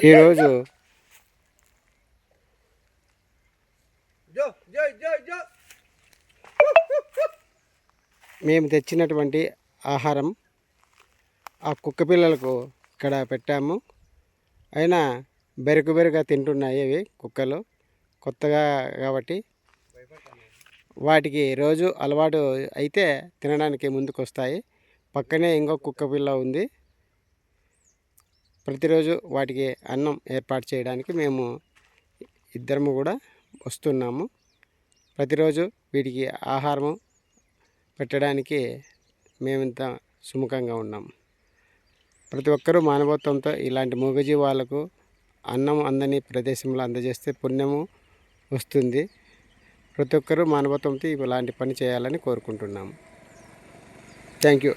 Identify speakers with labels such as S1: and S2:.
S1: ఈరోజు మేము తెచ్చినటువంటి ఆహారం ఆ కుక్క పిల్లలకు ఇక్కడ పెట్టాము. అయినా బెరుకుగా తింటున్నాయి అవి కుక్కలు కొత్తగా కాబట్టి. వాటికి రోజు అలవాటు అయితే తినడానికి ముందుకు వస్తాయి. పక్కనే ఇంకో కుక్క పిల్ల ఉంది. ప్రతిరోజు వాటికి అన్నం ఏర్పాటు చేయడానికి మేము ఇద్దరము కూడా వస్తున్నాము. ప్రతిరోజు వీటికి ఆహారము పెట్టడానికి మేమింత సుముఖంగా ఉన్నాము. ప్రతి ఒక్కరూ మానవత్వంతో ఇలాంటి మూగజీవాలకు అన్నం అందని ప్రదేశంలో అందజేస్తే పుణ్యము వస్తుంది. ప్రతి ఒక్కరూ మానవత్వంతో ఇలాంటి పని చేయాలని కోరుకుంటున్నాము. Thank you.